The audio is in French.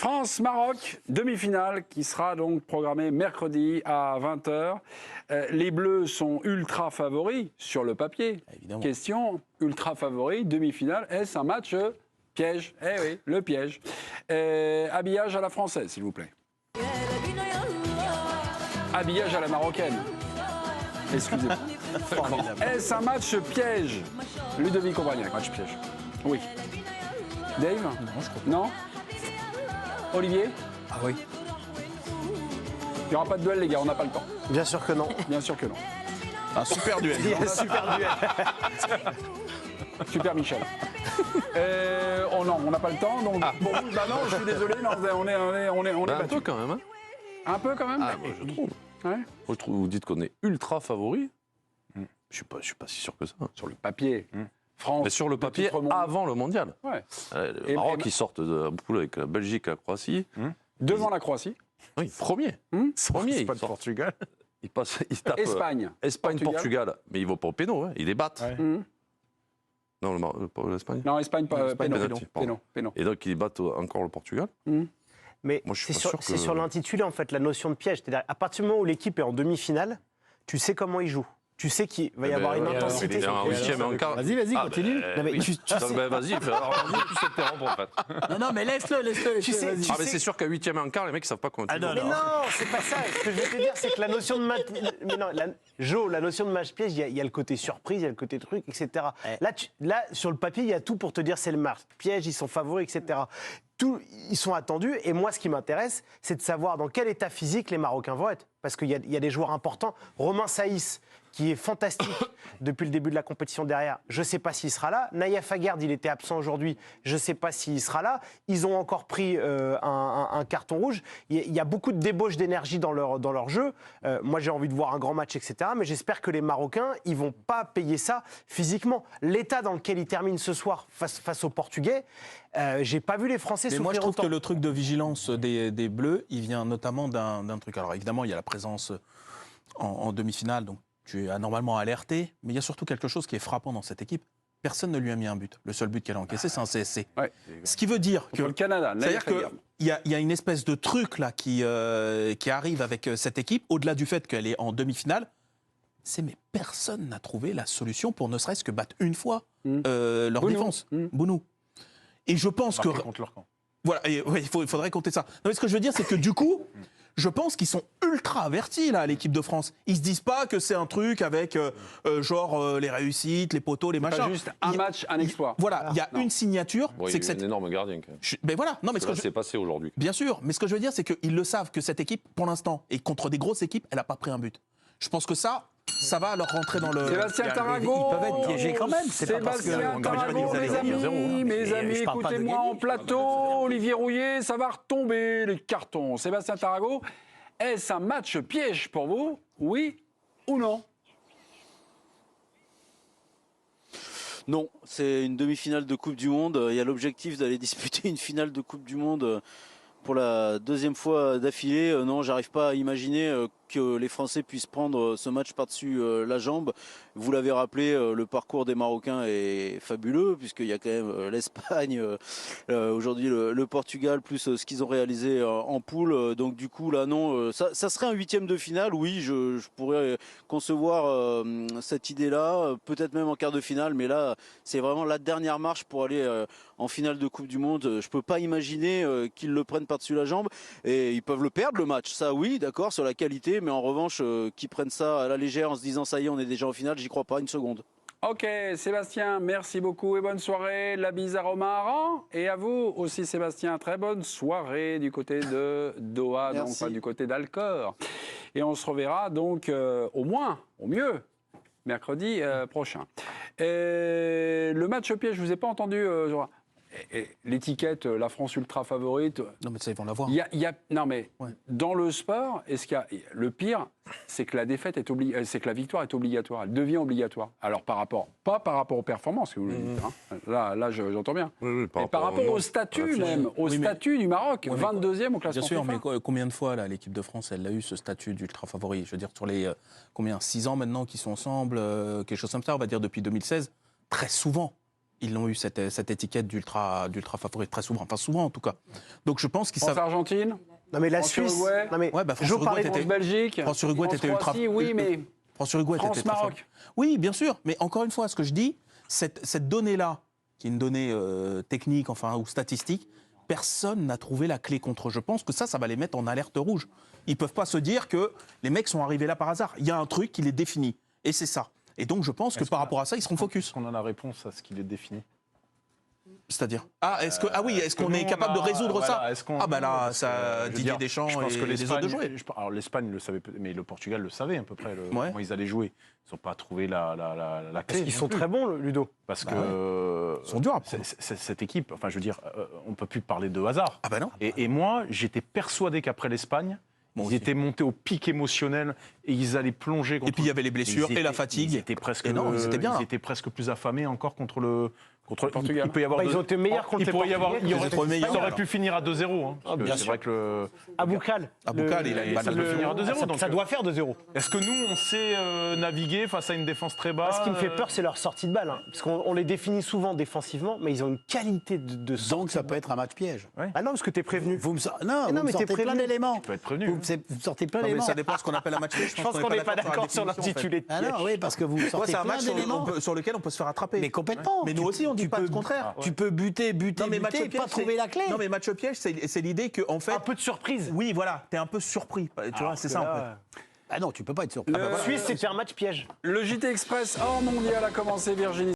France-Maroc, demi-finale qui sera donc programmée mercredi à 20h. Les Bleus sont ultra favoris sur le papier. Évidemment. Question, ultra favoris, demi-finale, est-ce un match piège? Eh oui, le piège. Habillage à la française, s'il vous plaît. Habillage à la marocaine. Excusez-moi. Est-ce un match piège? Ludovic Obraniak. Match piège. Oui. Dave? Non, je crois pas. Non? Olivier? Ah oui. Il n'y aura pas de duel, les gars, on n'a pas le temps. Bien sûr que non. Bien sûr que non. Un super duel. Super duel. Super Michel. Oh non, on n'a pas le temps, donc bon, bah non, je suis désolé, non, on est Un battu. peu quand même. Hein. Un peu quand même. Ah, moi, je trouve. Ouais. Moi, je trouve. Vous dites qu'on est ultra favori. Je suis pas si sûr que ça. Sur le papier, France. Mais sur le papier, petite remonte. avant le mondial. Ouais. Le Et- Maroc, et- ils sortent de la poule avec la Belgique et la Croatie. Devant la Croatie. Oui, premier. Premier. C'est pas Ils de sortent. Portugal. Ils tapent Espagne. Espagne, Portugal. Mais ils vont pas au péno. Hein. Ils les battent. Ouais. Non, l'Espagne. Non, Espagne, pas Espagne, péno. penalty, pardon. Péno. Et donc, ils battent encore le Portugal. Mais Moi, je suis c'est pas sur, sûr que- sur l'intitulé, en fait, la notion de piège. C'est-à-dire, à partir du moment où l'équipe est en demi-finale, tu sais comment il joue. Tu sais qu'il va y avoir une intensité. Il est en huitième et en quart. Vas-y, continue. Non, mais oui. tu Donc, sais- ben, vas-y, vas-y, tu sais te interrompre en fait. Non, mais laisse-le. Tu sais- vas-y. tu Ah, mais sais- c'est sûr qu'à huitième et en quart, les mecs, ils savent pas comment tu joues. Mais non, c'est pas ça. Ce que je veux te dire, c'est que la notion de match. Mais non, la notion de match piège, il y a le côté surprise, il y a le côté truc, etc. Là, sur le papier, il y a tout pour te dire c'est le match piège, ils sont favoris, etc. Ils sont attendus. Et moi, ce qui m'intéresse, c'est de savoir dans quel état physique les Marocains vont être. Parce qu'il y a des joueurs importants. Romain Saïs, qui est fantastique depuis le début de la compétition derrière. Je ne sais pas s'il sera là. Naïef Aguerd, il était absent aujourd'hui. Je ne sais pas s'il sera là. Ils ont encore pris un carton rouge. Il y a beaucoup de débauche d'énergie dans leur jeu. Moi, j'ai envie de voir un grand match, etc. Mais j'espère que les Marocains, ils ne vont pas payer ça physiquement. L'état dans lequel ils terminent ce soir face aux Portugais, j'ai pas vu les Français Mais souffrir moi, je trouve autant. que le truc de vigilance des Bleus, il vient notamment d'un truc. Alors évidemment, il y a la présence en demi-finale, donc tu es normalement alerté, mais il y a surtout quelque chose qui est frappant dans cette équipe. Personne ne lui a mis un but. Le seul but qu'elle a encaissé, c'est un CSC. Ouais. Ce qui veut dire que... Contre le Canada. C'est-à-dire qu'il y a une espèce de truc là qui arrive avec cette équipe, au-delà du fait qu'elle est en demi-finale, mais personne n'a trouvé la solution pour ne serait-ce que battre une fois leur Bounou. défense. Bounou. Et je pense que... Contre leur camp. Voilà, il faudrait compter ça. Non, mais ce que je veux dire, c'est que du coup, je pense qu'ils sont ultra avertis, là, l'équipe de France. Ils se disent pas que c'est un truc avec, les réussites, les poteaux, les machins. Pas juste un match, un exploit. Voilà, il y a une signature, Bon, il y c'est a que eu cette... un énorme gardien. Quand même. Ben voilà, non, mais ce que Là, je... c'est passé aujourd'hui. Bien sûr, mais ce que je veux dire, c'est qu'ils le savent que cette équipe, pour l'instant, et contre des grosses équipes, elle n'a pas pris un but. Je pense que ça va leur rentrer dans le... Sébastien Tarago. Ils peuvent être piégés quand même. C'est pas parce que- Sébastien Tarago, mes amis, mes amis, je parle pas de écoutez-moi gagner, en plateau. Olivier Rouillet, ça va retomber les cartons. Sébastien Tarago, est-ce un match piège pour vous? Oui ou non? Non, c'est une demi-finale de Coupe du Monde. Il y a l'objectif d'aller disputer une finale de Coupe du Monde pour la deuxième fois d'affilée. Non, j'arrive pas à imaginer que les Français puissent prendre ce match par-dessus la jambe. Vous l'avez rappelé, le parcours des Marocains est fabuleux, puisqu'il y a quand même l'Espagne, aujourd'hui le Portugal, plus ce qu'ils ont réalisé en poule. Donc du coup, là, non, ça serait un huitième de finale. Oui, je pourrais concevoir cette idée-là, peut-être même en quart de finale, mais là, c'est vraiment la dernière marche pour aller en finale de Coupe du Monde. Je peux pas imaginer qu'ils le prennent par-dessus la jambe, et ils peuvent le perdre le match, ça oui, d'accord, sur la qualité, mais en revanche, qu'ils prennent ça à la légère en se disant ça y est, on est déjà en finale, j'y crois pas une seconde. Ok, Sébastien, merci beaucoup et bonne soirée. La bise à Romain Aran. Et à vous aussi, Sébastien, très bonne soirée du côté de Doha, donc Merci. pas du côté d'Alcor. Et on se reverra donc au moins, au mieux, mercredi prochain. Le match piège, je ne vous ai pas entendu, Zora. L'étiquette, la France ultra favorite. Non, mais ça, ils vont l'avoir. Non, mais Ouais. dans le sport, le pire, c'est que la défaite est c'est que la victoire est obligatoire. Elle devient obligatoire. Alors pas par rapport aux performances, que vous le dites. Hein. Là, j'entends bien. Oui, Mais par rapport au statut même, au statut du Maroc, Oui, mais 22e au classement Bien sûr, FIFA. mais combien de fois l'équipe de France, elle a eu ce statut d'ultra favori? Je veux dire, sur les 6 ans maintenant qu'ils sont ensemble, quelque chose comme ça, on va dire depuis 2016, très souvent. ils ont eu cette étiquette d'ultra favori très souvent, enfin souvent en tout cas. Donc je pense qu'ils savent. France-Argentine. Non, mais la France-Uruguay. Suisse. Non, mais Ouais, bah, Jo parlait de France-Belgique. France-Uruguay, t'étais ultra. France-Croatie, oui, mais France-Uruguay, t'étais très fort. France-Maroc. Oui, bien sûr. Mais encore une fois, ce que je dis, cette donnée-là, qui est une donnée technique, enfin, ou statistique, personne n'a trouvé la clé contre eux. Je pense que ça va les mettre en alerte rouge. Ils peuvent pas se dire que les mecs sont arrivés là par hasard. Il y a un truc qui les définit. Et c'est ça. Et donc, je pense que par rapport à ça, ils seront focus. Est-ce qu'on a la réponse à ce qui les définit? C'est-à-dire est-ce qu'on est nous, capable de on a- résoudre voilà, ça? est-ce qu'on- Ah bah là, parce que, ça, je veux Didier dire, Deschamps je pense et que les autres de jouer. Alors l'Espagne le savait, mais le Portugal le savait à peu près Ouais. comment ils allaient jouer. Ils n'ont pas trouvé la Parce clé. qu'ils non sont plus. très bons, Ludo. Parce Bah que Ils sont durs à prendre. cette équipe, enfin je veux dire, on ne peut plus parler de hasard. Ah bah non. Et moi, j'étais persuadé qu'après l'Espagne, Moi ils aussi. étaient montés au pic émotionnel et ils allaient plonger contre. Et puis il y avait les blessures Ils et la étaient- fatigue. Ils étaient presque, Et non, ils étaient bien, là. Ils étaient presque plus affamés encore contre le Portugal. Il peut y avoir Bah, ils ont été meilleurs contre il les pourrait y avoir, Portugais il que aurait, les Espagnols. ça aurait pu finir à 2-0. Hein, parce que bien c'est sûr. vrai que le. Aboukal. Aboukal, il a une balle ça de peut feu. finir à 2-0. Ça, donc, ça doit faire 2-0. Est-ce que nous, on sait naviguer face à une défense très basse? Ce qui me fait peur, c'est leur sortie de balle. Hein. Parce qu'on les définit souvent défensivement, mais ils ont une qualité de sortie. Donc ça peut être un match piège. Ah non, parce que t'es prévenu. Vous me, Mais vous non, me mais t'es sortez plein prévenu. d'éléments. peut être prévenu. Vous me sortez plein Non, mais d'éléments. ça dépend de ce qu'on appelle un match piège. Je pense qu'on n'est pas d'accord sur l'intitulé de Ah piège. non, oui, parce que vous Moi, sortez c'est un plein match d'éléments. sur lequel on peut se faire attraper. Mais complètement. Mais nous aussi, on dit pas le contraire. Tu peux buter, Non, mais match buter, piège, pas trouver la clé. Non, mais match piège, c'est l'idée que en fait. Un peu de surprise. Oui, voilà, t'es un peu surpris. Tu vois, c'est ça en fait. Ah non, tu peux pas être surpris. Le- Suisse, c'était un match piège. Le JT Express hors mondial a commencé, Virginie.